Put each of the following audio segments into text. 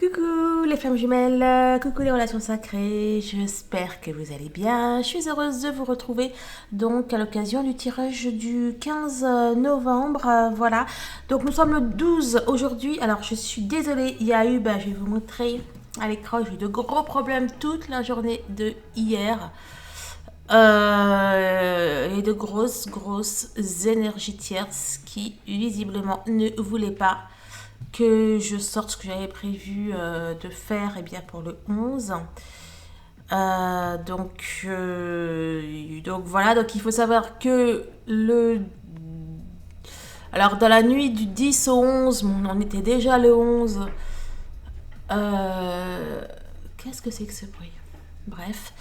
Coucou les flammes jumelles, coucou les relations sacrées, j'espère que vous allez bien. Je suis heureuse de vous retrouver donc à l'occasion du tirage du 15 novembre. Voilà, donc nous sommes le 12 aujourd'hui. Alors je suis désolée, il y a eu, je vais vous montrer à l'écran, j'ai eu de gros problèmes toute la journée de hier. Et de grosses énergies tierces qui visiblement ne voulaient pas que je sorte ce que j'avais prévu de faire pour le 11. Donc voilà, donc il faut savoir que alors dans la nuit du 10 au 11, on était déjà le 11. Qu'est-ce que c'est que ce bruit? Bref.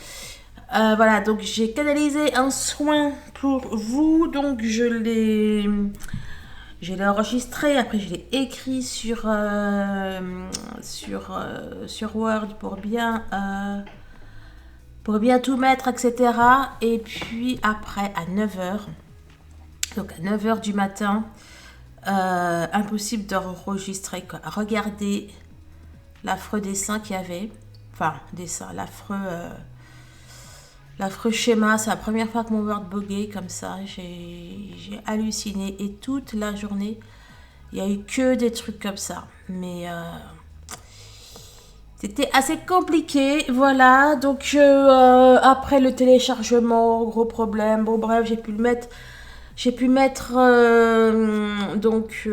Voilà, donc j'ai canalisé un soin pour vous, donc je l'ai enregistré, après je l'ai écrit sur Word pour bien tout mettre, etc. Et puis après, à 9h, donc à 9h du matin, impossible d'enregistrer, quoi. Regardez l'affreux dessin qu'il y avait. Enfin, dessin, l'affreux schéma. C'est la première fois que mon Word buguait comme ça. J'ai halluciné. Et toute la journée, il n'y a eu que des trucs comme ça. Mais c'était assez compliqué. Voilà. Donc, après le téléchargement, gros problème. Bon, bref, j'ai pu mettre donc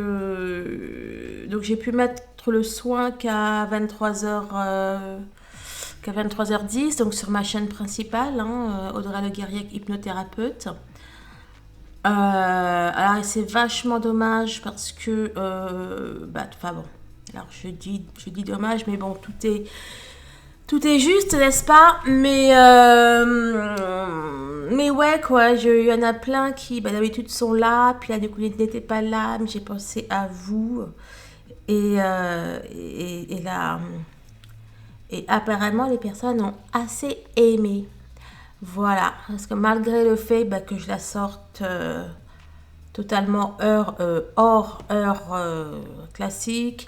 j'ai pu mettre le soin qu'à 23h10, donc sur ma chaîne principale, Audrey Le Guerrier, hypnothérapeute. Alors c'est vachement dommage parce que bon, alors je dis dommage, mais bon, tout est juste, n'est-ce pas? Mais ouais, quoi, il y en a plein qui d'habitude sont là, puis là du coup ils n'étaient pas là, mais j'ai pensé à vous. Et là, et apparemment les personnes ont assez aimé. Voilà, parce que malgré le fait que je la sorte totalement hors heure classique,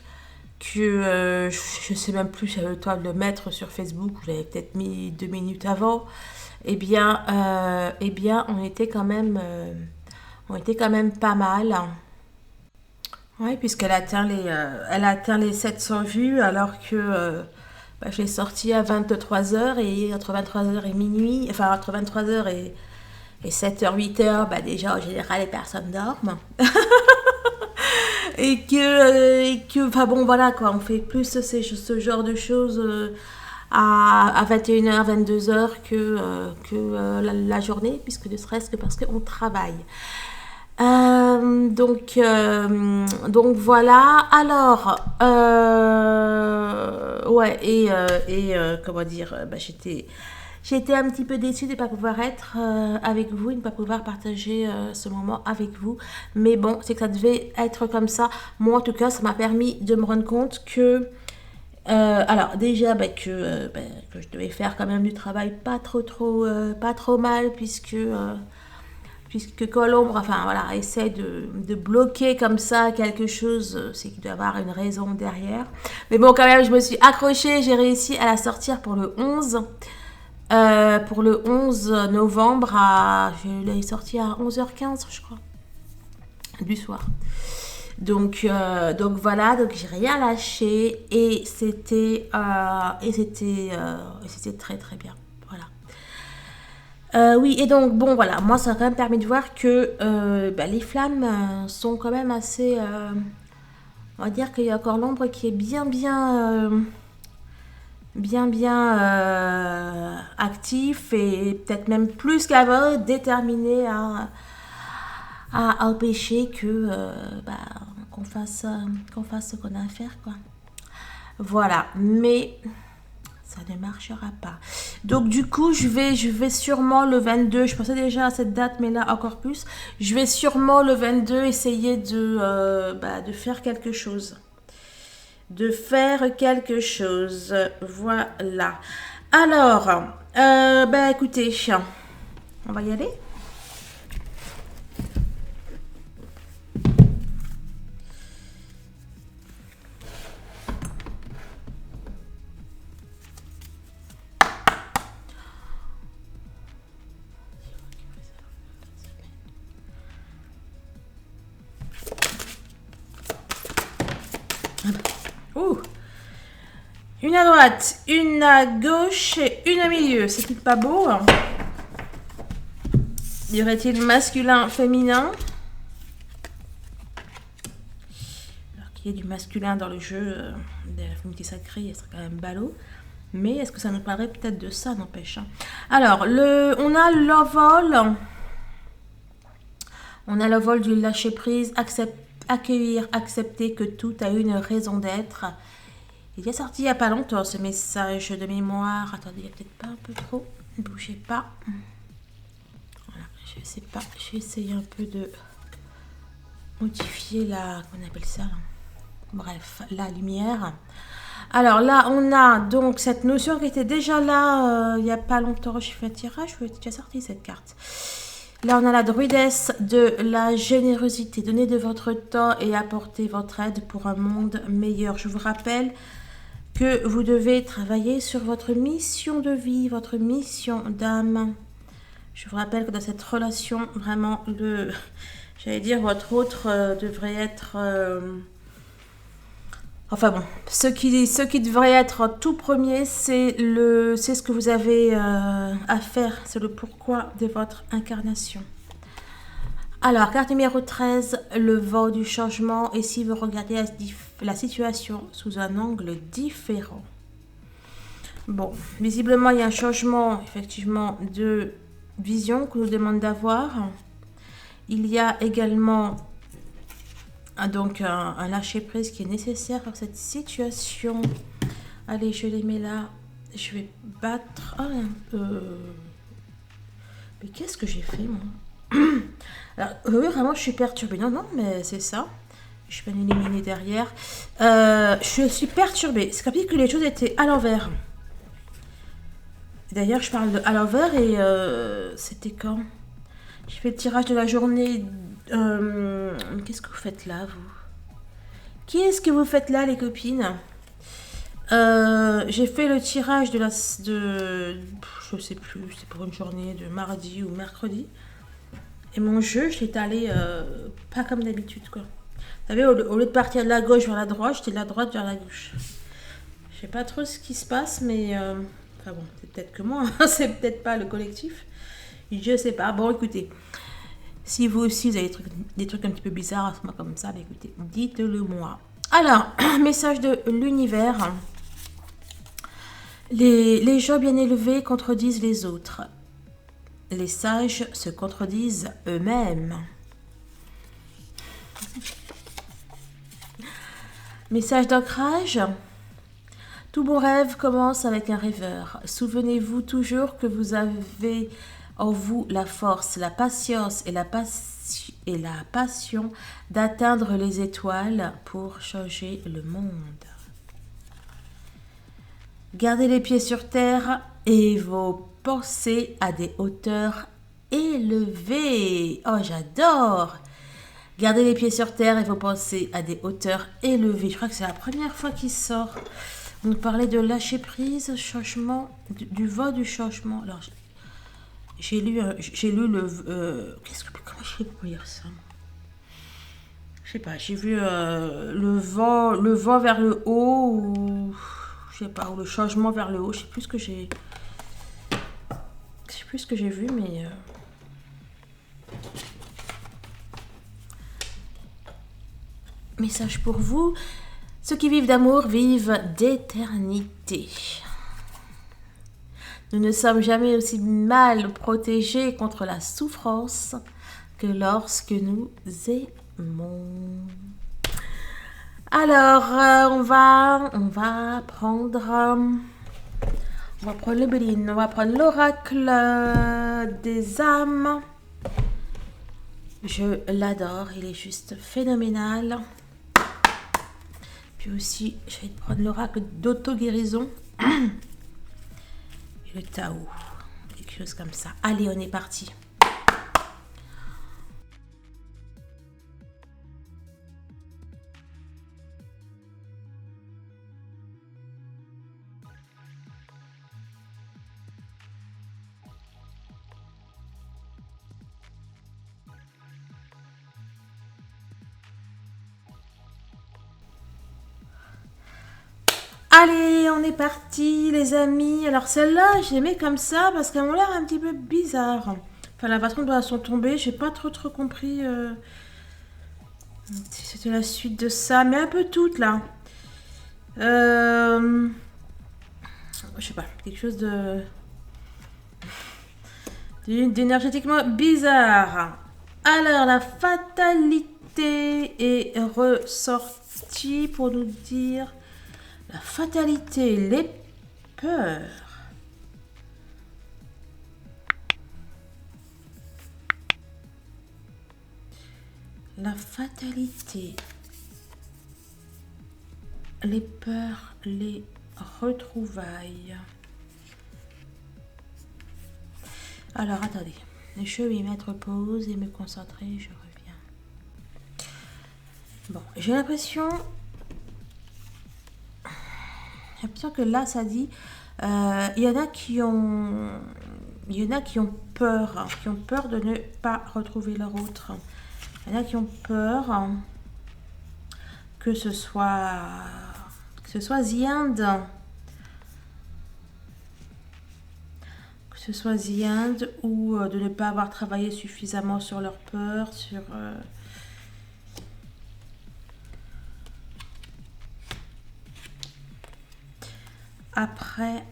que je sais même plus si j'avais le temps de le mettre sur Facebook, j'avais peut-être mis 2 minutes avant, on était quand même pas mal. Oui, puisqu'elle elle a atteint les 700 vues, alors que je l'ai sortie à 23h, et entre 23h et minuit, enfin entre 23h et 7h, 8h, déjà en général les personnes dorment. Enfin bon, voilà quoi, on fait plus ce genre de choses à 21h, 22h la journée, puisque ne serait-ce que parce qu'on travaille. Donc voilà. Alors, ouais, comment dire, j'étais un petit peu déçue de ne pas pouvoir être avec vous, de ne pas pouvoir partager ce moment avec vous. Mais bon, c'est que ça devait être comme ça. Moi, en tout cas, ça m'a permis de me rendre compte que, alors déjà, que je devais faire quand même du travail pas trop mal, puisque Colombre, enfin voilà, essaie de bloquer comme ça quelque chose, c'est qu'il doit y avoir une raison derrière. Mais bon, quand même, je me suis accrochée, j'ai réussi à la sortir pour le 11. Pour le 11 novembre, je l'ai sorti à 11h15, je crois, du soir. Donc voilà, donc j'ai rien lâché, et c'était très très bien. Oui, et donc, bon, voilà, moi, ça a quand même permis de voir que les flammes sont quand même assez... on va dire qu'il y a encore l'ombre qui est bien actif, et peut-être même plus qu'avant, déterminé à empêcher qu'on fasse ce qu'on a à faire, quoi. Voilà, mais... ça ne marchera pas. Donc du coup, je vais sûrement le 22, je pensais déjà à cette date, mais là encore plus, je vais sûrement le 22 essayer de faire quelque chose. Voilà. Alors, écoutez, on va y aller. Ouh. Une à droite, une à gauche et une au milieu. C'est pas beau. Hein. Y aurait-il masculin, féminin? Alors qu'il y ait du masculin dans le jeu de la féminité sacrée, ce serait quand même ballot. Mais est-ce que ça nous parlerait peut-être de ça, n'empêche. Hein. Alors, on a l'envol. On a le vol du lâcher prise, accueillir, accepter que tout a une raison d'être. Il est sorti il n'y a pas longtemps ce message de mémoire. Attendez, il n'y a peut-être pas un peu trop. Ne bougez pas. Voilà, je sais pas. Je vais essayer un peu de modifier la. Comment on appelle ça là. Bref, la lumière. Alors là, on a donc cette notion qui était déjà là il n'y a pas longtemps. J'ai fait un tirage, je déjà sorti cette carte. Là, on a la druidesse de la générosité. Donnez de votre temps et apportez votre aide pour un monde meilleur. Je vous rappelle que vous devez travailler sur votre mission de vie, votre mission d'âme. Je vous rappelle que dans cette relation, vraiment, j'allais dire, votre autre devrait être... Enfin bon, ce qui devrait être tout premier, c'est ce que vous avez à faire, c'est le pourquoi de votre incarnation. Alors, carte numéro 13, le vent du changement. Et si vous regardez la situation sous un angle différent. Bon, visiblement, il y a un changement, effectivement, de vision qu'on nous demande d'avoir. Il y a également... Donc un lâcher-prise qui est nécessaire dans cette situation. Allez, je les mets là. Je vais battre... Mais qu'est-ce que j'ai fait, moi? Alors, oui, vraiment, je suis perturbée. Non, non, mais c'est ça. Je vais l'éliminer derrière. Je suis perturbée. C'est comme si que les choses étaient à l'envers. D'ailleurs, je parle de à l'envers et c'était quand? J'ai fait le tirage de la journée... qu'est-ce que vous faites là, vous? Qu'est-ce que vous faites là, les copines? J'ai fait le tirage de je sais plus, c'est pour une journée de mardi ou mercredi. Et mon jeu, je l'ai allé pas comme d'habitude, quoi. Vous savez, au lieu de partir de la gauche vers la droite, j'étais de la droite vers la gauche. Je sais pas trop ce qui se passe, mais... Enfin bon, c'est peut-être que moi, hein, c'est peut-être pas le collectif. Je sais pas. Bon, écoutez... Si vous aussi, vous avez des trucs un petit peu bizarres à ce moment comme ça, bah écoutez, dites-le moi. Alors, message de l'univers. Les gens bien élevés contredisent les autres. Les sages se contredisent eux-mêmes. Message d'ancrage. Tout bon rêve commence avec un rêveur. Souvenez-vous toujours que vous avez... en vous la force, la patience et la passion d'atteindre les étoiles pour changer le monde. Gardez les pieds sur terre et vos pensées à des hauteurs élevées. Oh, j'adore! Gardez les pieds sur terre et vos pensées à des hauteurs élevées. Je crois que c'est la première fois qu'il sort. On nous parlait de lâcher prise, changement, du vent du changement. Alors, j'ai lu le... comment je peux lire ça? Je sais pas, j'ai vu le vent vers le haut ou... Je sais pas, ou le changement vers le haut. Je sais plus ce que j'ai... Je sais plus ce que j'ai vu, mais... Message pour vous. Ceux qui vivent d'amour vivent d'éternité. Nous ne sommes jamais aussi mal protégés contre la souffrance que lorsque nous aimons. Alors, on va prendre le Béline, on va prendre l'oracle des âmes. Je l'adore, il est juste phénoménal. Puis aussi, je vais prendre l'oracle d'auto-guérison. Et le Tao, quelque chose comme ça. Allez, on est parti. Allez, on est parti, les amis. Alors celle-là, je les mets comme ça parce qu'elles ont l'air un petit peu bizarres. Enfin, la façon dont elles sont tombées, j'ai pas trop compris si c'était la suite de ça, mais un peu toutes là. Je sais pas, quelque chose de d'énergétiquement bizarre. Alors, la fatalité est ressortie pour nous dire la fatalité, les peurs. La fatalité, les peurs, les retrouvailles. Alors, attendez. Je vais mettre pause et me concentrer, je reviens. Bon, j'ai l'impression que là, ça dit... Il y en a qui ont peur, de ne pas retrouver leur autre. Il y en a qui ont peur que ce soit The End. Que ce soit The End ou de ne pas avoir travaillé suffisamment sur leur peur, sur... Après...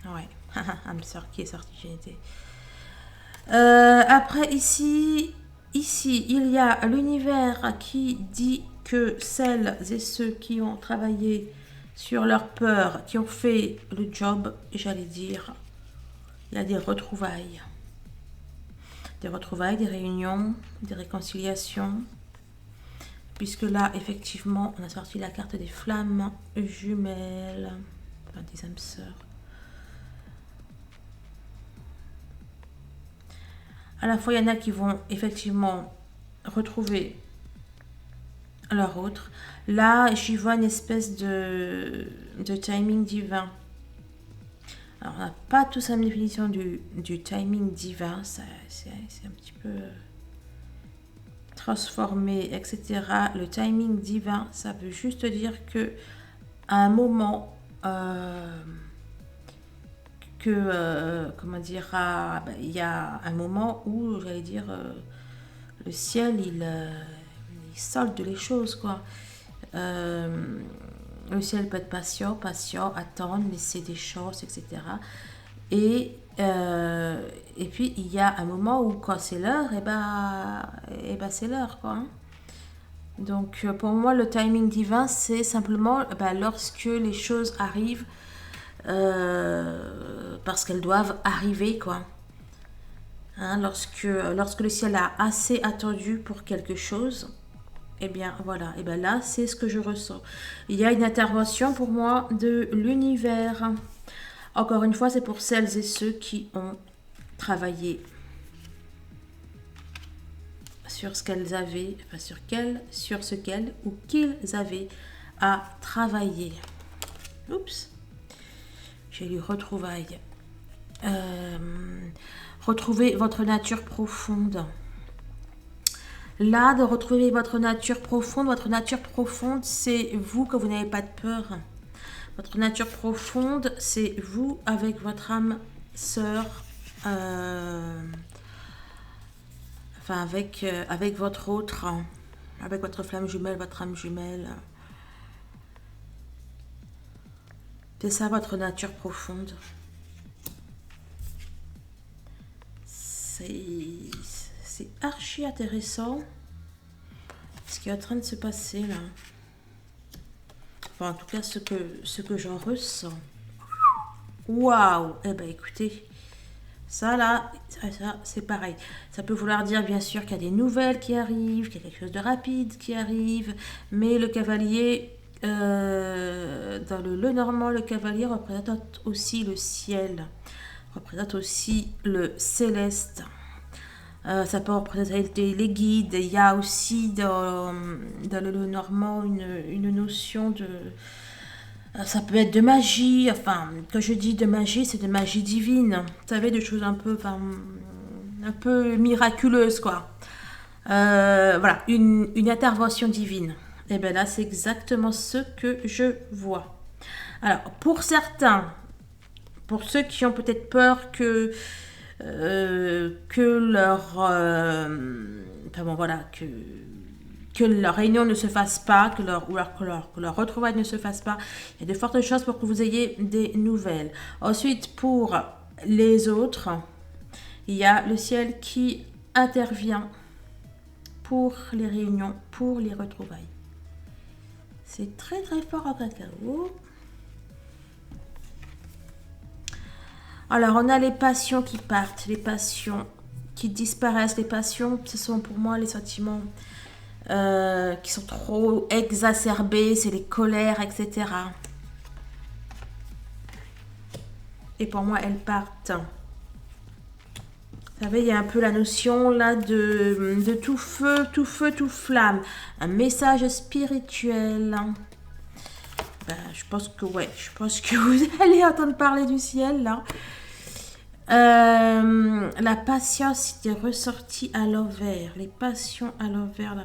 Ouais, Hamster qui est sorti, j'ai été... après, ici, il y a l'univers qui dit que celles et ceux qui ont travaillé sur leur peur, qui ont fait le job, j'allais dire, il y a des retrouvailles. Des retrouvailles, des réunions, des réconciliations. Puisque là, effectivement, on a sorti la carte des flammes jumelles, enfin des âmes sœurs. À la fois, il y en a qui vont effectivement retrouver leur autre. Là, j'y vois une espèce de timing divin. Alors, on n'a pas tous la définition du timing divin. C'est un petit peu transformé, etc. Le timing divin, ça veut juste dire que à un moment... comment dire, il y a un moment où, j'allais dire, le ciel, il solde les choses, quoi. Le ciel peut être patient, attendre, laisser des chances, etc. Et puis, il y a un moment où, quand c'est l'heure, et ben c'est l'heure, quoi. Hein. Donc, pour moi, le timing divin, c'est simplement lorsque les choses arrivent parce qu'elles doivent arriver, quoi. Hein, lorsque le ciel a assez attendu pour quelque chose, et bien voilà, et bien là c'est ce que je ressens. Il y a une intervention pour moi de l'univers. Encore une fois, c'est pour celles et ceux qui ont travaillé sur ce qu'elles avaient, enfin sur ce qu'elles ou qu'ils avaient à travailler. Oups. J'ai lu retrouvailles. Retrouver votre nature profonde. Là, de retrouver votre nature profonde, c'est vous que vous n'avez pas de peur. Votre nature profonde, c'est vous avec votre âme sœur, enfin avec votre autre, avec votre flamme jumelle, votre âme jumelle. C'est ça votre nature profonde. C'est archi intéressant ce qui est en train de se passer là. Enfin, en tout cas, ce que j'en ressens. Waouh! Eh ben écoutez, ça là, ça c'est pareil. Ça peut vouloir dire bien sûr qu'il y a des nouvelles qui arrivent, qu'il y a quelque chose de rapide qui arrive, mais le cavalier... dans le normand, le cavalier représente aussi le ciel, représente aussi le céleste. Ça peut représenter les guides. Il y a aussi dans le normand une notion de... Ça peut être de magie. Enfin, quand je dis de magie, c'est de magie divine. Vous savez, des choses un peu miraculeuses, quoi. Voilà, une intervention divine. Et bien là, c'est exactement ce que je vois. Alors, pour certains, pour ceux qui ont peut-être peur que leur... enfin bon, voilà, que leur réunion ne se fasse pas, que leur retrouvaille ne se fasse pas, il y a de fortes chances pour que vous ayez des nouvelles. Ensuite, pour les autres, il y a le ciel qui intervient pour les réunions, pour les retrouvailles. C'est très très fort en cacao. Alors, on a les passions qui partent, les passions qui disparaissent. Les passions, ce sont pour moi les sentiments qui sont trop exacerbés, c'est les colères, etc. Et pour moi, elles partent. Vous savez, il y a un peu la notion là de tout feu, tout flamme. Un message spirituel. Ben, je pense que ouais, je pense que vous allez entendre parler du ciel là. La patience est ressortie à l'envers. Les passions à l'envers.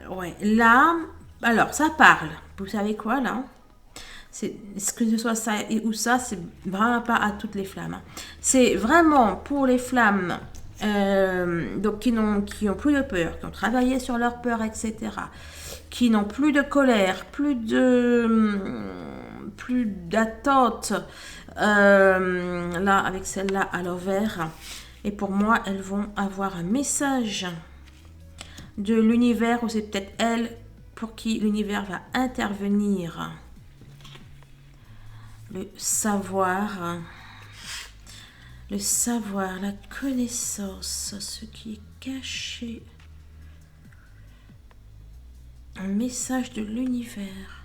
Ouais, là, alors ça parle. Vous savez quoi là? C'est ce que ce soit ça ou ça, c'est vraiment pas à toutes les flammes. Hein. C'est vraiment pour les flammes donc qui ont plus de peur, qui ont travaillé sur leur peur, etc. Qui n'ont plus de colère, plus d'attente. Là, avec celle-là à l'envers. Et pour moi, elles vont avoir un message de l'univers, ou c'est peut-être elles pour qui l'univers va intervenir. Le savoir, la connaissance, ce qui est caché. Un message de l'univers.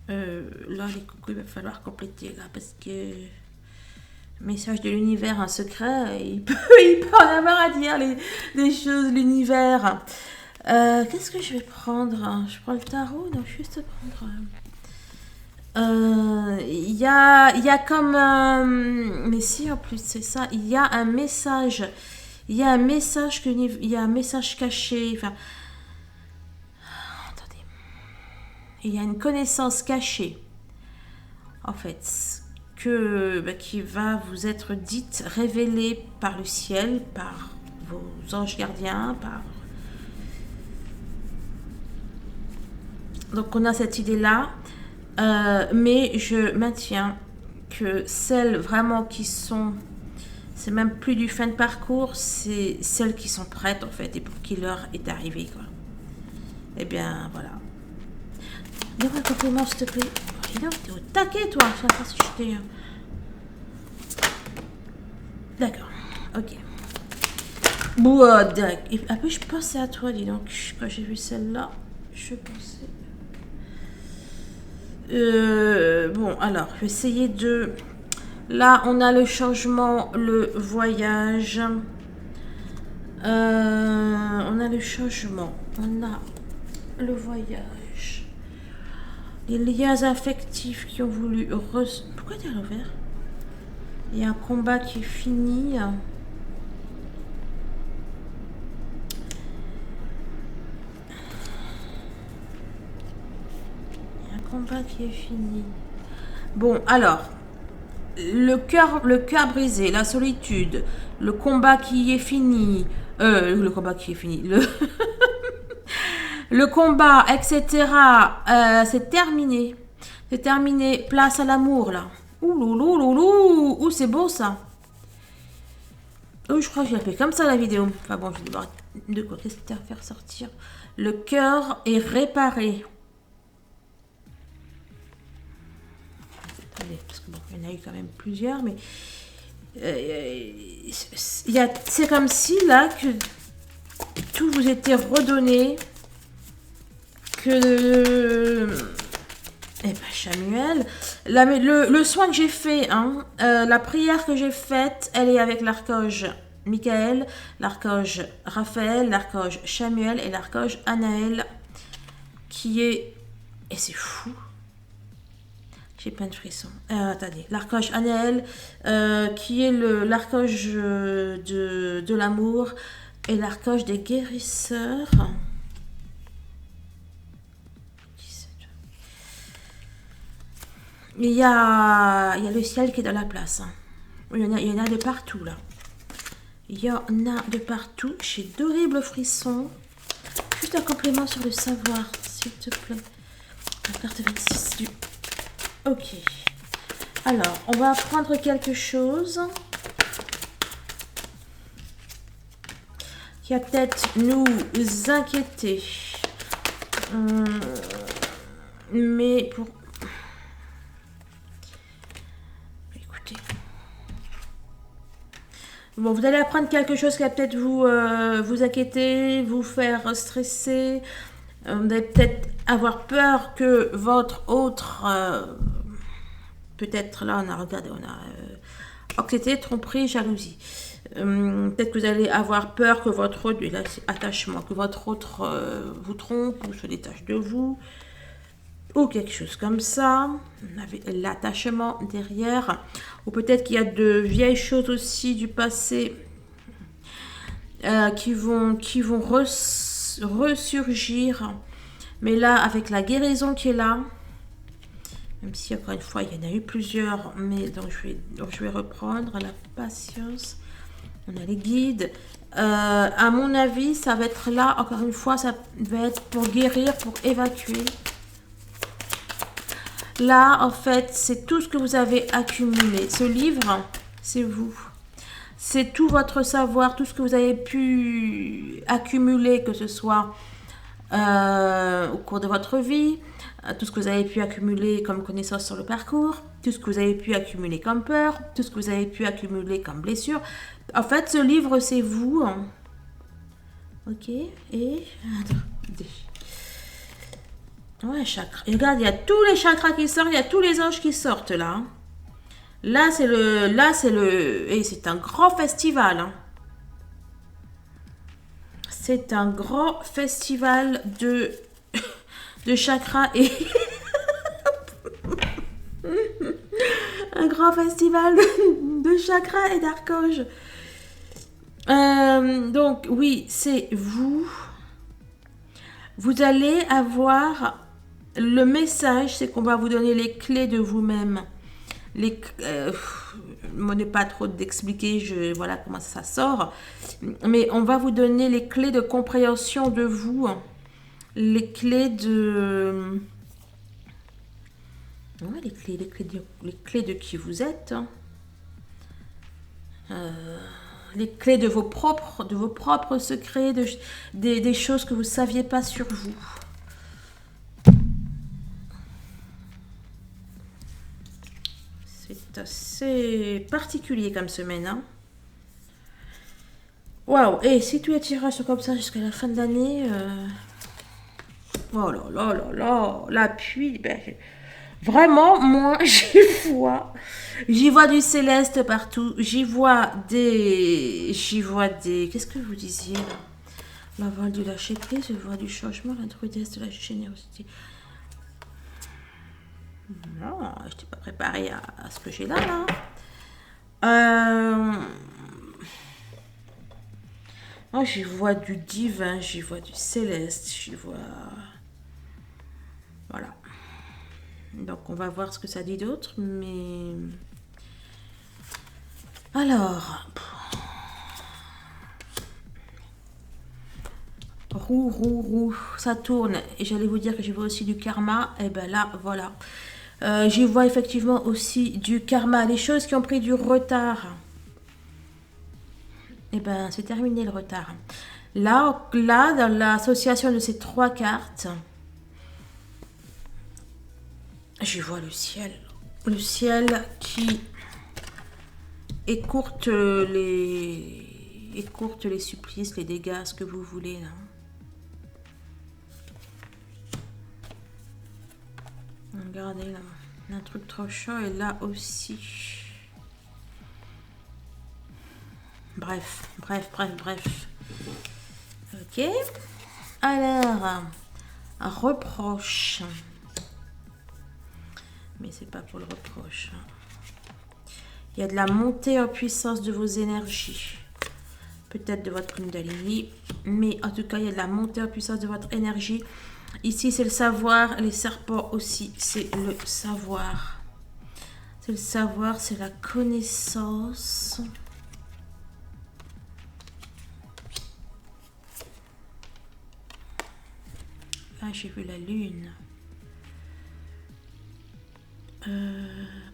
Là, les coucous, il va falloir compléter là parce que message de l'univers, un secret, il peut en avoir à dire des choses, l'univers. Qu'est-ce que je vais prendre? Je prends le tarot? Non, juste prendre. Il y a comme mais si en plus c'est ça, il y a un message. Il y a un message caché. Enfin, attendez. Il y a une connaissance cachée. En fait, qui va vous être dite, révélée par le ciel, par vos anges gardiens, Donc on a cette idée-là, mais je maintiens que celles vraiment qui sont... C'est même plus du fin de parcours, c'est celles qui sont prêtes en fait et pour qui l'heure est arrivée, quoi. Eh bien, voilà. Donne-moi un compliment, s'il te plaît. T'es au taquet, toi. Je sais pas si je t'ai... D'accord. Ok. Bon, direct. Et après, je pensais à toi, dis donc. Quand j'ai vu celle-là, je pensais... bon, alors, je vais essayer de... Là, on a le changement, le voyage. On a le changement. On a le voyage. Les liens affectifs qui ont voulu... Pourquoi t'es à l'envers? Il y a un combat qui est fini. Il y a un combat qui est fini. Bon, alors... Le cœur brisé, la solitude, le combat qui est fini... le combat qui est fini... Le combat, etc. C'est terminé. C'est terminé. Place à l'amour, là. Ouh, loulou, loulou. Ouh, c'est beau, ça. Oh, je crois que je l'ai fait comme ça, la vidéo. Enfin bon, je vais devoir... De quoi? Qu'est-ce que tu as à faire sortir? Le cœur est réparé. Attendez, parce que bon, il y en a eu quand même plusieurs, mais... c'est comme si, là, que tout vous était redonné... que eh ben Samuel, le soin que j'ai fait, hein, la prière que j'ai faite, elle est avec l'archange Michael, l'archange Raphaël, l'archange Samuel et l'archange Anaël, qui est, et c'est fou, J'ai plein de frissons. Attendez, l'archange Anaël, qui est l'archange de l'amour et l'archange des guérisseurs. Il y a le ciel qui est dans la place. Hein. Il y en a de partout là. Il y en a de partout. J'ai d'horribles frissons. Juste un complément sur le savoir, s'il te plaît. La carte 26 du... Ok. Alors, on va apprendre quelque chose qui va peut-être nous inquiéter. Mais pour... Écoutez. Bon, vous allez apprendre quelque chose qui va peut-être vous inquiéter, vous faire stresser. Vous allez peut-être avoir peur que votre autre... peut-être là, on a regardé, on a anxiété, tromperie, jalousie. Peut-être que vous allez avoir peur que votre autre, et là c'est attachement, que votre autre vous trompe ou se détache de vous. Ou quelque chose comme ça. On avait l'attachement derrière. Ou peut-être qu'il y a de vieilles choses aussi du passé qui vont ressurgir. Mais là, avec la guérison qui est là, même si encore une fois, il y en a eu plusieurs, mais donc je vais reprendre la patience. On a les guides. À mon avis, ça va être là, encore une fois, ça va être pour guérir, pour évacuer. Là, en fait, c'est tout ce que vous avez accumulé. Ce livre, c'est vous. C'est tout votre savoir, tout ce que vous avez pu accumuler, que ce soit au cours de votre vie, tout ce que vous avez pu accumuler comme connaissance sur le parcours, tout ce que vous avez pu accumuler comme peur, tout ce que vous avez pu accumuler comme blessure. En fait, ce livre, c'est vous. Ok, et... Ouais, chakra. Et regarde, il y a tous les chakras qui sortent, il y a tous les anges qui sortent là. Là, c'est le... Et c'est un grand festival. Hein. C'est un grand festival de chakras et... un grand festival de chakras et d'archanges. Donc, oui, c'est vous. Vous allez avoir... Le message, c'est qu'on va vous donner les clés de vous-même. On n'est pas trop d'expliquer, voilà comment ça sort. Mais on va vous donner les clés de compréhension de vous. Les clés de... Ouais, les clés de qui vous êtes. Les clés de vos propres secrets, des choses que vous ne saviez pas sur vous. C'est assez particulier comme semaine. Hein. Waouh! Et si tous les tirages sont comme ça jusqu'à la fin de l'année... Oh là là là là! L'appui... Ben, vraiment, moi, j'y vois du céleste partout. J'y vois des... Qu'est-ce que vous disiez là? La voile du lâcher prise, je vois du changement, la druidesse de la générosité. Non, je n'étais pas préparée à ce que j'ai là. Moi, j'y vois du divin, j'y vois du céleste, j'y vois... Voilà. Donc, on va voir ce que ça dit d'autre, mais... Alors... Roue, ça tourne. Et j'allais vous dire que j'y vois aussi du karma. Et ben là, voilà. J'y vois effectivement aussi du karma. Les choses qui ont pris du retard. Et ben, c'est terminé le retard. Là, dans l'association de ces trois cartes, j'y vois le ciel. Le ciel qui écourte les supplices, les dégâts, ce que vous voulez là. Regardez là, un truc trop chaud et là aussi. Bref. Ok. Alors, un reproche. mais c'est pas pour le reproche. Il y a de la montée en puissance de vos énergies. Peut-être de votre Kundalini, mais en tout cas, il y a de la montée en puissance de votre énergie. Ici, c'est le savoir. Les serpents aussi, c'est le savoir. C'est le savoir, c'est la connaissance. Là, j'ai vu la lune.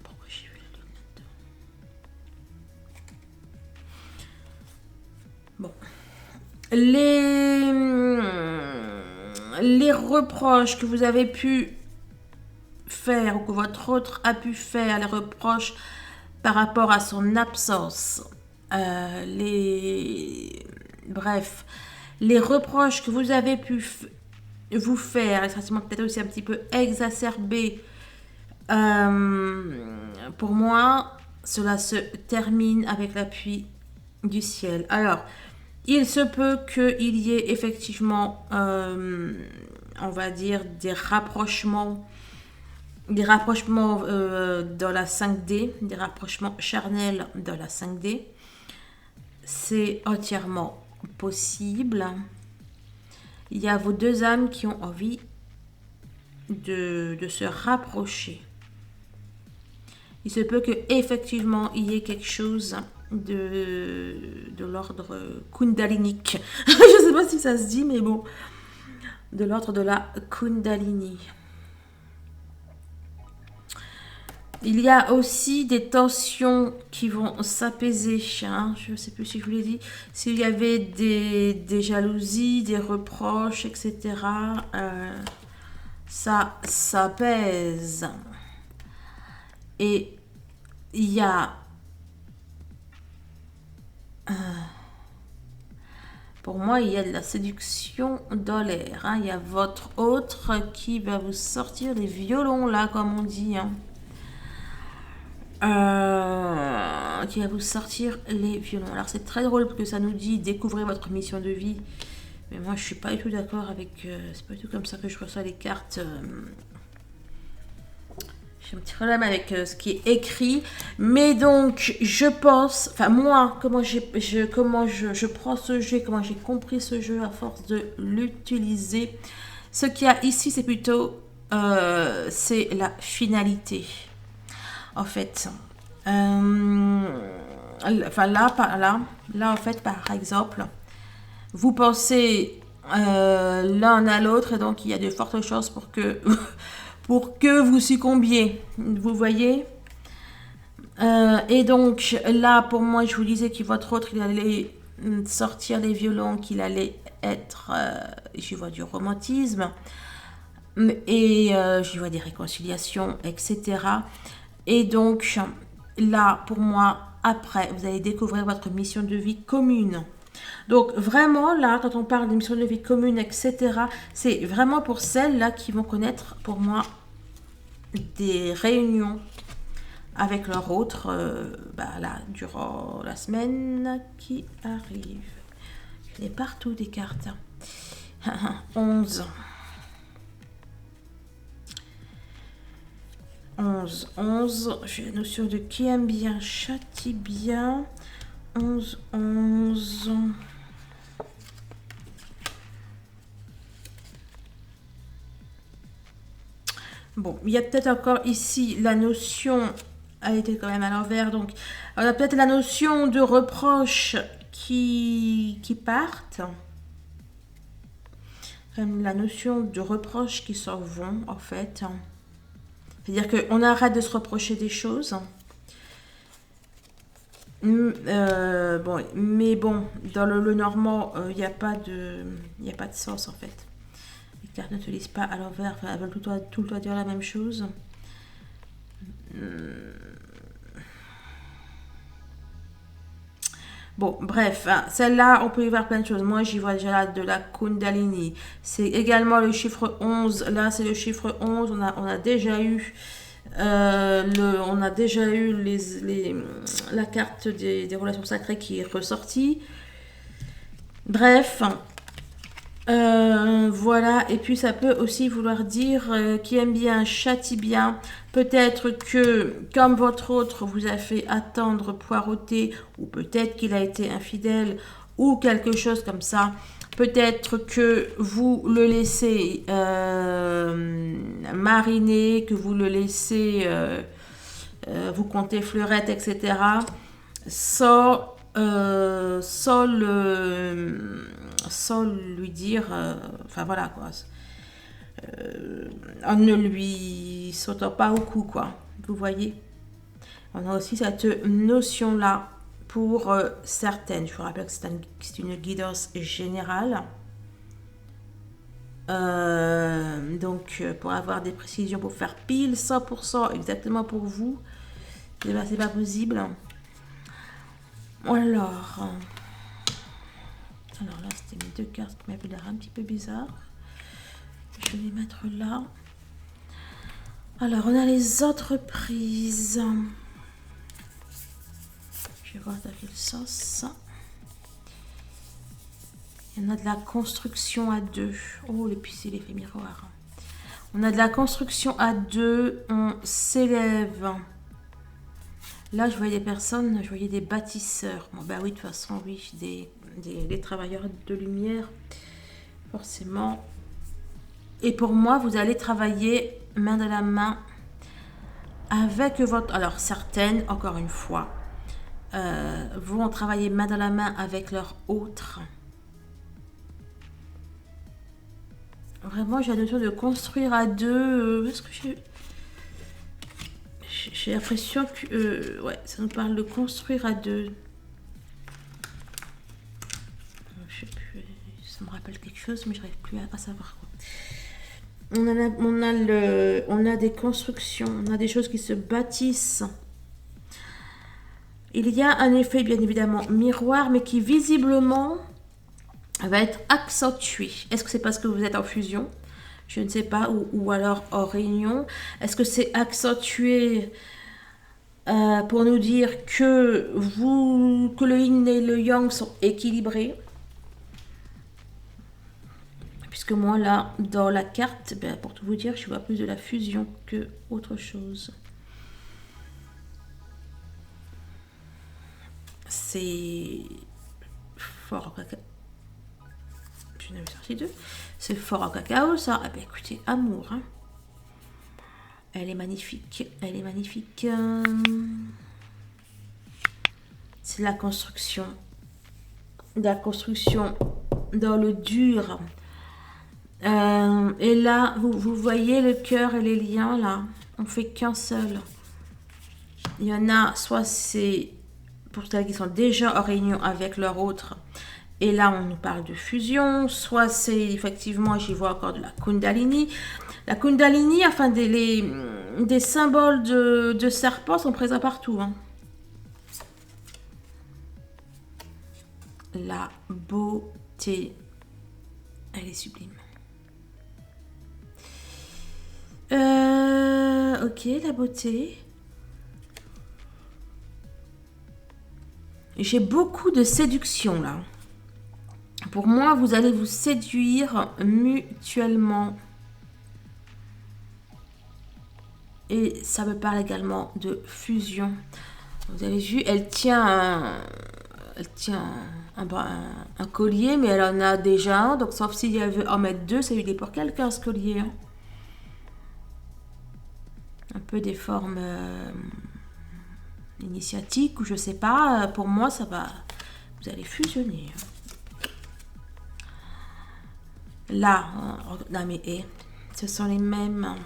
Pourquoi j'ai vu la lune là-dedans? Bon. Les reproches que vous avez pu faire ou que votre autre a pu faire, les reproches par rapport à son absence, bref, les reproches que vous avez pu vous faire, essentiellement peut-être aussi un petit peu exacerbé, pour moi, cela se termine avec l'appui du ciel. Alors, il se peut qu'il y ait effectivement, on va dire, des rapprochements dans la 5D, des rapprochements charnels dans la 5D. C'est entièrement possible. Il y a vos deux âmes qui ont envie de se rapprocher. Il se peut qu'effectivement, il y ait quelque chose de l'ordre kundalinique. Je ne sais pas si ça se dit, mais bon, de l'ordre de la Kundalini. Il y a aussi des tensions qui vont s'apaiser. Hein. Je ne sais plus si je vous l'ai dit. S'il y avait des jalousies, des reproches, etc. Ça s'apaise. Et il y a... pour moi, il y a de la séduction dans l'air. Hein. Il y a votre autre qui va vous sortir les violons, là, comme on dit. Hein. Qui va vous sortir les violons. Alors, c'est très drôle parce que ça nous dit découvrez votre mission de vie. Mais moi, je suis pas du tout d'accord avec... c'est pas du tout comme ça que je reçois les cartes. J'ai un petit problème avec ce qui est écrit. Mais donc, je pense... Enfin, moi, comment je prends ce jeu, comment j'ai compris ce jeu à force de l'utiliser. Ce qu'il y a ici, c'est plutôt... c'est la finalité. En fait. Enfin, là, en fait, par exemple, vous pensez l'un à l'autre et donc il y a de fortes chances pour que vous succombiez. Vous voyez et donc là, pour moi, je vous disais que votre autre, il allait sortir les violons, qu'il allait être, j'y vois du romantisme et j'y vois des réconciliations, etc. Et donc là, pour moi, après, vous allez découvrir votre mission de vie commune. Donc vraiment, là, quand on parle de mission de vie commune, etc., c'est vraiment pour celles-là qui vont connaître, pour moi, des réunions avec leur autre, là, durant la semaine qui arrive. Il y a partout des cartes. 11. 11. J'ai la notion de qui aime bien, châtie bien. 11. Bon, il y a peut-être encore ici la notion, elle était quand même à l'envers, donc on a peut-être la notion de reproches qui partent. La notion de reproches qui s'en vont, en fait. C'est-à-dire qu'on arrête de se reprocher des choses. Bon, mais bon, dans le normand, il n'y a pas de sens, en fait. Les cartes ne te lisent pas à l'envers, enfin, elles veulent tout le temps dire la même chose. Bon, bref, hein, celle-là, on peut y voir plein de choses. Moi, j'y vois déjà de la Kundalini. C'est également le chiffre 11. Là, c'est le chiffre 11. On a déjà eu... la carte des relations sacrées qui est ressortie. Bref, Voilà, et puis ça peut aussi vouloir dire qui aime bien châtie bien. Peut-être que, comme votre autre vous a fait attendre, poireauter, ou peut-être qu'il a été infidèle, ou quelque chose comme ça. Peut-être que vous le laissez mariner, que vous le laissez, vous comptez fleurette, etc. Sans, sans lui dire, enfin voilà quoi, en ne lui sautant pas au cou quoi, vous voyez. On a aussi cette notion là pour certaines. Je vous rappelle que c'est une guidance générale. Donc pour avoir des précisions, pour faire pile 100% exactement pour vous, c'est pas possible. Alors là, c'était mes deux cartes qui m'avaient l'air un petit peu bizarres. Je vais les mettre là. Alors, on a les autres prises. Je vais voir dans quel sens. Il y en a de la construction à deux. Oh, et puis c'est l'effet miroir. On a de la construction à deux. On s'élève. Là, je voyais des personnes, je voyais des bâtisseurs. Bon, bah oui, de toute façon, oui, des travailleurs de lumière, forcément. Et pour moi, vous allez travailler main dans la main avec votre... Alors, certaines, encore une fois, vont travailler main dans la main avec leur autre. Vraiment, j'ai la notion de construire à deux. Est-ce que j'ai l'impression que... ouais, ça nous parle de construire à deux. Je sais plus, ça me rappelle quelque chose, mais je n'arrive plus à savoir quoi. On a des constructions, on a des choses qui se bâtissent. Il y a un effet bien évidemment miroir, mais qui visiblement va être accentué. Est-ce que c'est parce que vous êtes en fusion? Je ne sais pas, ou alors en réunion. Est-ce que c'est accentué pour nous dire que le yin et le yang sont équilibrés? Puisque moi là, dans la carte, ben, pour tout vous dire, je vois plus de la fusion que autre chose. C'est fort en cacao. Je n'avais sorti deux. C'est fort en cacao, ça. Ah ben écoutez, amour. Hein. Elle est magnifique. Elle est magnifique. C'est la construction. La construction dans le dur. Et là, vous voyez le cœur et les liens, là. On fait qu'un seul. Il y en a, soit c'est pour celles qui sont déjà en réunion avec leur autre. Et là, on nous parle de fusion. Soit c'est effectivement, j'y vois encore de la Kundalini. La Kundalini, enfin, des symboles de serpent sont présents partout. Hein. La beauté. Elle est sublime. Ok, la beauté. J'ai beaucoup de séduction là. Pour moi, vous allez vous séduire mutuellement. Et ça me parle également de fusion. Vous avez vu, elle tient un collier, mais elle en a déjà un. Donc, sauf s'il y avait en mettre deux, ça lui est pour quelqu'un ce collier. Hein. Un peu des formes initiatiques ou je sais pas. Pour moi, ça va. Vous allez fusionner. Là, non mais ce sont les mêmes.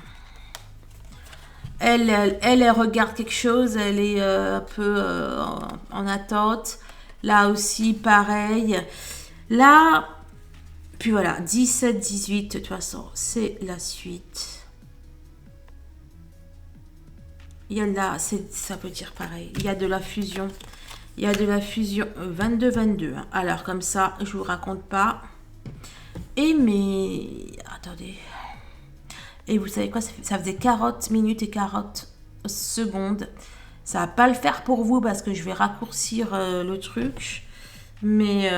Elle regarde quelque chose, elle est un peu en attente. Là aussi, pareil. Là, puis voilà, 17, 18, de toute façon, c'est la suite. Il y a là, ça peut dire pareil. Il y a de la fusion. Il y a de la fusion 22-22. Hein. Alors, comme ça, je vous raconte pas. Et mais... Attendez. Et vous savez quoi, ça faisait 40 minutes et 40 secondes. Ça va pas le faire pour vous parce que je vais raccourcir le truc. Mais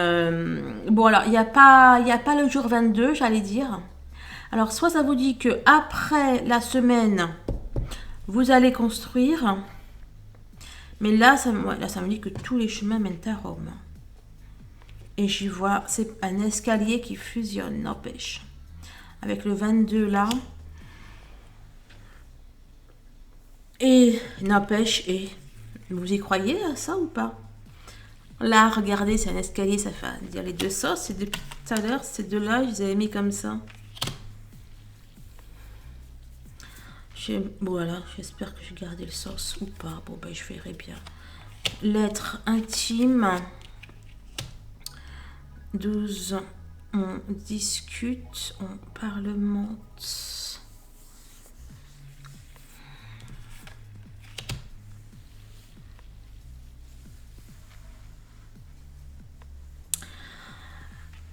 bon, alors, il y a pas le jour 22, j'allais dire. Alors, soit ça vous dit que après la semaine, vous allez construire. Mais là, ouais, là, ça me dit que tous les chemins mènent à Rome. Et j'y vois, c'est un escalier qui fusionne, n'empêche. Avec le 22 là. Et n'empêche, et vous y croyez à ça ou pas? Là, regardez, c'est un escalier, ça fait dire les deux sens. C'est depuis tout à l'heure, ces deux-là, je les avais mis comme ça. Voilà, j'espère que je gardé le sens ou pas. Bon, ben, je verrai bien. Lettre intime. 12. On discute, on parlemente.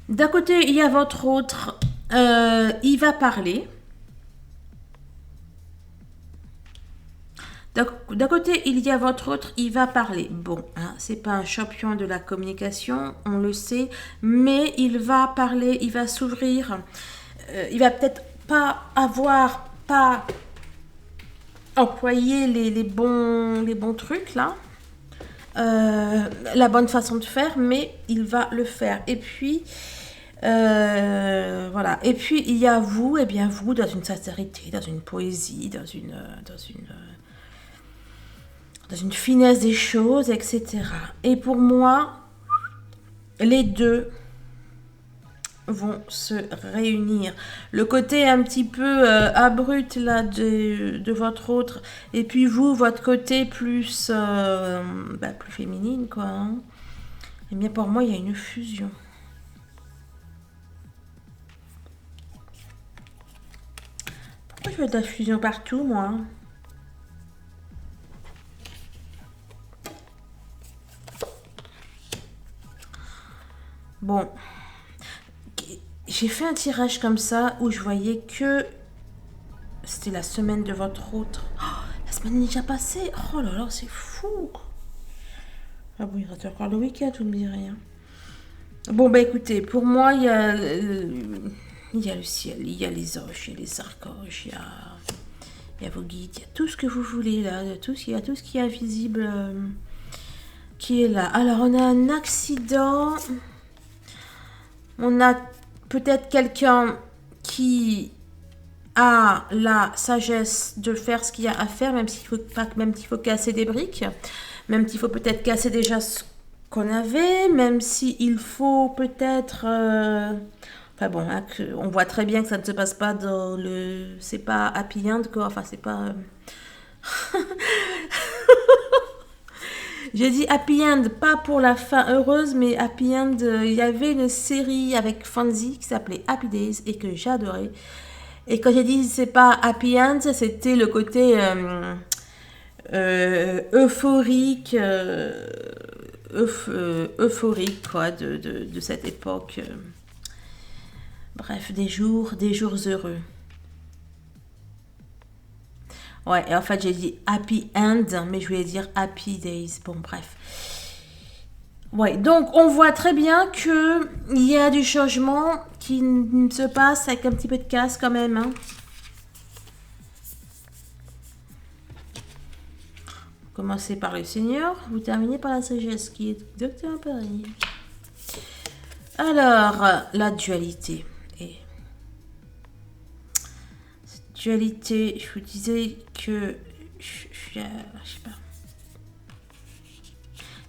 D'un côté, il y a votre autre. Il va parler. D'un côté, il y a votre autre, il va parler. Bon, hein, c'est pas un champion de la communication, on le sait, mais il va parler, il va s'ouvrir. Il va peut-être pas employer les bons trucs là, la bonne façon de faire, mais il va le faire. Et puis, voilà. Et puis, il y a vous, et bien vous, dans une sincérité, dans une poésie, dans une finesse des choses, etc. Et pour moi, les deux vont se réunir. Le côté un petit peu abrupt là de votre autre, et puis vous, votre côté plus, plus féminine, quoi. Hein. Et bien pour moi, il y a une fusion. Pourquoi je veux de la fusion partout, moi? Bon, j'ai fait un tirage comme ça où je voyais que c'était la semaine de votre autre. Oh, la semaine est déjà passée. Oh là là, c'est fou. Ah bon, il reste encore le week-end, vous ne me direz rien. Bon, bah écoutez, pour moi, il y a le ciel, il y a les anges, il y a les archanges, il y a vos guides, il y a tout ce que vous voulez là, il y a tout ce qui est invisible qui est là. Alors, on a un accident. On a peut-être quelqu'un qui a la sagesse de faire ce qu'il y a à faire, même s'il faut casser des briques, même s'il faut peut-être casser déjà ce qu'on avait, même s'il faut peut-être... Enfin bon, hein, on voit très bien que ça ne se passe pas dans le... C'est pas happy end, quoi. Enfin, c'est pas... J'ai dit happy end, pas pour la fin heureuse, mais happy end. Il y avait une série avec Fonzie qui s'appelait Happy Days et que j'adorais. Et quand j'ai dit c'est pas happy end, c'était le côté euphorique, euphorique quoi, de cette époque. Bref, des jours heureux. Ouais, et en fait, j'ai dit happy end, mais je voulais dire happy days. Bon, bref. Ouais, donc on voit très bien que il y a du changement qui se passe avec un petit peu de casse quand même. Hein. Vous commencez par le Seigneur, vous terminez par la sagesse qui est exactement pareil. Alors, la dualité. Dualité, je vous disais que je sais pas.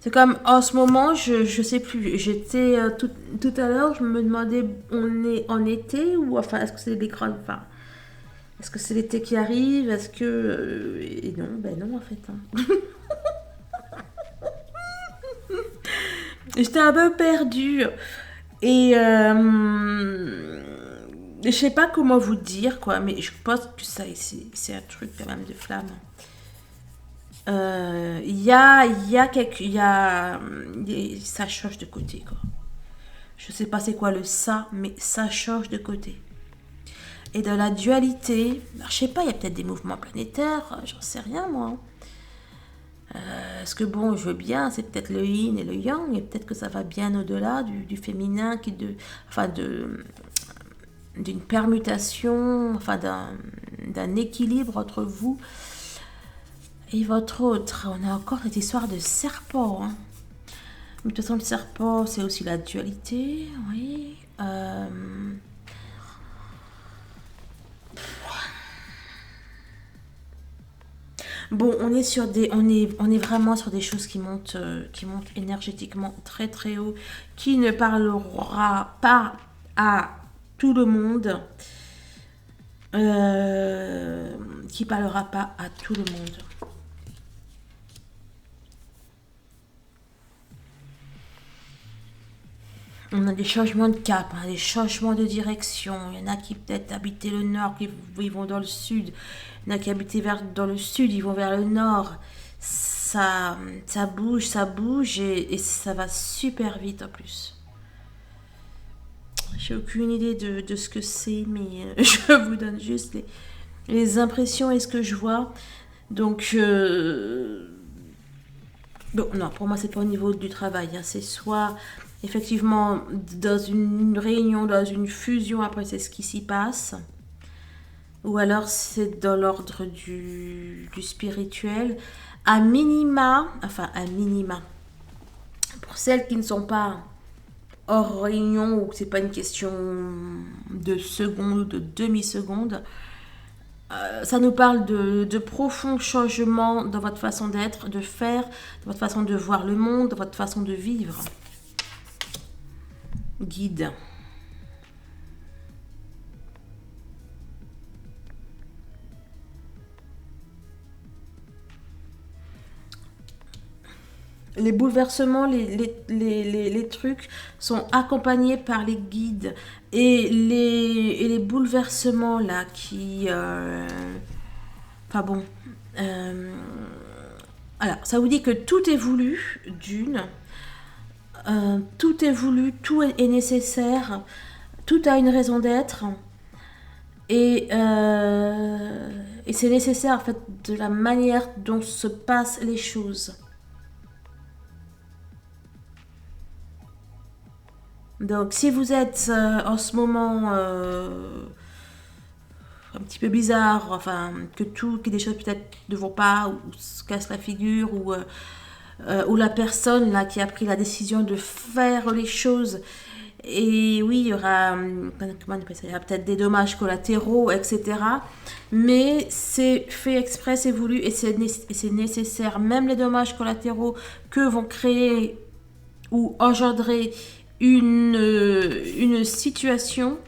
C'est comme en ce moment, je sais plus. J'étais tout à l'heure, je me demandais, on est en été ou enfin est-ce que c'est des grandes, enfin est-ce que c'est l'été qui arrive, est-ce que et non, ben non en fait. Hein. J'étais un peu perdue et je sais pas comment vous dire quoi, mais je pense que ça c'est un truc quand même de flamme. Ça change de côté quoi. Je sais pas c'est quoi le ça, mais ça change de côté. Et dans la dualité, alors, je sais pas, il y a peut-être des mouvements planétaires, j'en sais rien moi. Est-ce que bon, je veux bien, c'est peut-être le yin et le yang, et peut-être que ça va bien au-delà du féminin, enfin d'une permutation, enfin d'un équilibre entre vous et votre autre. On a encore cette histoire de serpent. Hein. De toute façon, le serpent, c'est aussi la dualité, oui. Bon, on est vraiment sur des choses qui montent énergétiquement très très haut, qui ne parlera pas à tout le monde, qui parlera pas à tout le monde. On a des changements de cap, on a des changements de direction. Il y en a qui peut-être habitaient le nord, qui ils vont dans le sud. Il y en a qui habitaient dans le sud, ils vont vers le nord. Ça bouge et ça va super vite en plus. J'ai aucune idée de ce que c'est, mais je vous donne juste les impressions et ce que je vois. Donc, bon, non, pour moi, c'est pas au niveau du travail. Hein. C'est soit, effectivement, dans une réunion, dans une fusion, après, c'est ce qui s'y passe. Ou alors, c'est dans l'ordre du spirituel. À minima, pour celles qui ne sont pas hors réunion ou que c'est pas une question de seconde ou de demi-seconde, ça nous parle de profonds changements dans votre façon d'être, de faire, dans votre façon de voir le monde, dans votre façon de vivre. Guide. Les bouleversements, les trucs sont accompagnés par les guides. Et les bouleversements là qui... Enfin bon. Alors, ça vous dit que tout est voulu d'une. Tout est voulu, tout est nécessaire. Tout a une raison d'être. Et c'est nécessaire en fait de la manière dont se passent les choses. Donc, si vous êtes en ce moment un petit peu bizarre, enfin, que des choses peut-être ne vont pas, ou se casse la figure, ou la personne là qui a pris la décision de faire les choses, et oui, il y aura, comment on appelle ça, il y aura peut-être des dommages collatéraux, etc. Mais c'est fait exprès, c'est voulu, et c'est nécessaire. Même les dommages collatéraux que vont créer ou engendrer une situation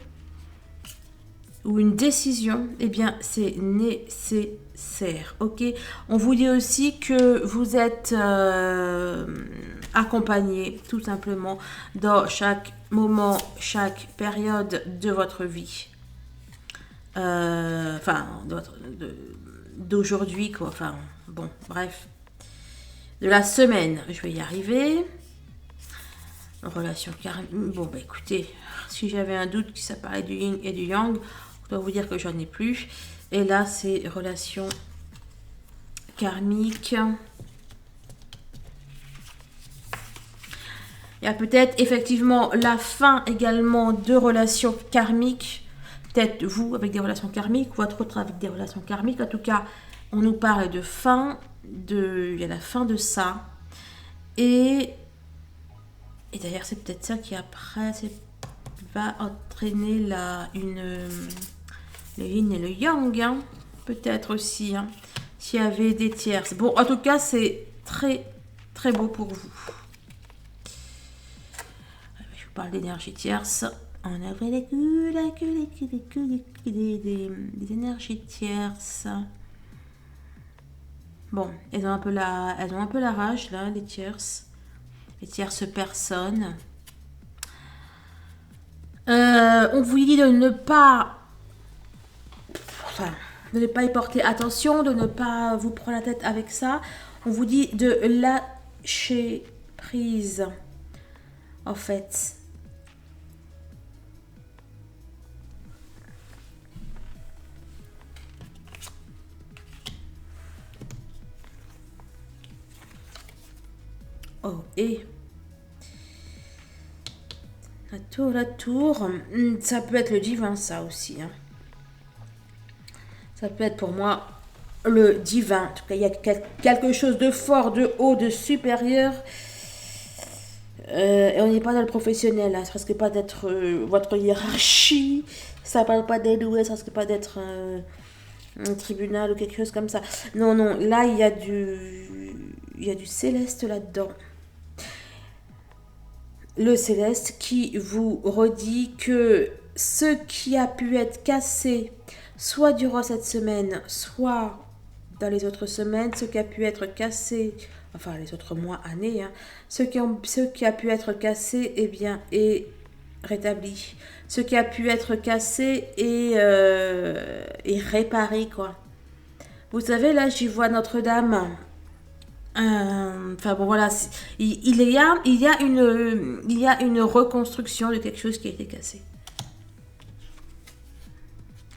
ou une décision, eh bien, c'est nécessaire, ok? On vous dit aussi que vous êtes accompagné, tout simplement, dans chaque moment, chaque période de votre vie. Enfin, d'aujourd'hui, quoi. Enfin, bon, bref. De la semaine, je vais y arriver. Relation karmique. Bon, bah écoutez, si j'avais un doute que ça parlait du yin et du yang, je dois vous dire que j'en ai plus. Et là, c'est relation karmique. Il y a peut-être effectivement la fin également de relations karmiques. Peut-être vous avec des relations karmiques, votre autre avec des relations karmiques. En tout cas, on nous parle de fin. Il y a la fin de ça. Et d'ailleurs, c'est peut-être ça qui après va entraîner le yin et le yang. Hein. Peut-être aussi. Hein, s'il y avait des tierces. Bon, en tout cas, c'est très, très beau pour vous. Je vous parle d'énergie tierce. On avait des énergies tierces. Bon, elles ont un peu la rage, là, les tierces. Les tierces personnes. On vous dit de ne pas... Enfin, de ne pas y porter attention, de ne pas vous prendre la tête avec ça. On vous dit de lâcher prise, en fait. Oh, et la tour, ça peut être le divin, ça aussi. Hein. Ça peut être pour moi le divin. En tout cas, il y a quelque chose de fort, de haut, de supérieur. Et on n'est pas dans le professionnel. Hein. Ça risque pas d'être votre hiérarchie. Ça parle pas des doués. Ça risque pas d'être un tribunal ou quelque chose comme ça. Non, non. Là, il y a du céleste là-dedans. Le céleste qui vous redit que ce qui a pu être cassé, soit durant cette semaine, soit dans les autres semaines, ce qui a pu être cassé, enfin les autres mois, années, hein, ce qui a pu être cassé, eh bien, est rétabli. Ce qui a pu être cassé est réparé, quoi. Vous savez, là, j'y vois Notre-Dame. Enfin bon voilà, il y a une reconstruction de quelque chose qui a été cassé.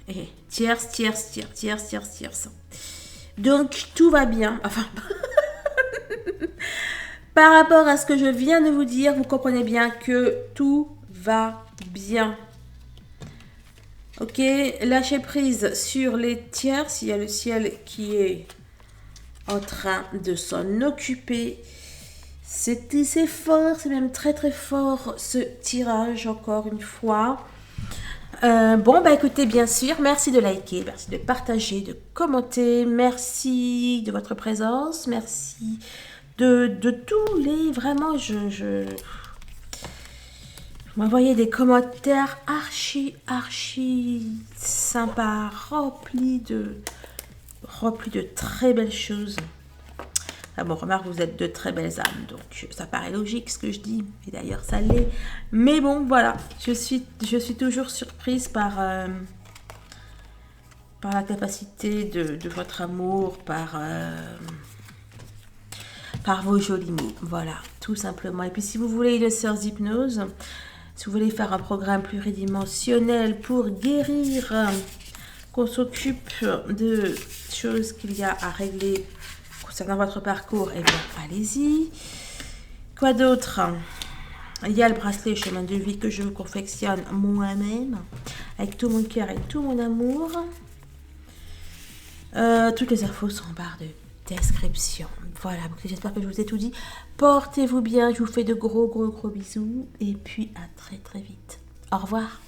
Et tierce. Donc tout va bien. Enfin, par rapport à ce que je viens de vous dire, vous comprenez bien que tout va bien. Ok, lâchez prise sur les tierces. Il y a le ciel qui est en train de s'en occuper. C'est fort, c'est même très très fort ce tirage encore une fois. Bon bah écoutez, bien sûr, merci de liker, merci de partager, de commenter, merci de votre présence, merci de tous les... Vraiment, je vous m'envoyez des commentaires archi sympas, remplis de très belles choses. Ah bon, remarque, vous êtes de très belles âmes, donc ça paraît logique ce que je dis, et d'ailleurs ça l'est. Mais bon, voilà, je suis toujours surprise par la capacité de votre amour, par vos jolis mots. Voilà, tout simplement. Et puis si vous voulez une séance d'hypnose, si vous voulez faire un programme pluridimensionnel pour guérir, qu'on s'occupe de choses qu'il y a à régler concernant votre parcours, eh bien, allez-y. Quoi d'autre? Il y a le bracelet chemin de vie que je vous confectionne moi-même, avec tout mon cœur et tout mon amour. Toutes les infos sont en barre de description. Voilà, j'espère que je vous ai tout dit. Portez-vous bien, je vous fais de gros bisous. Et puis à très vite. Au revoir.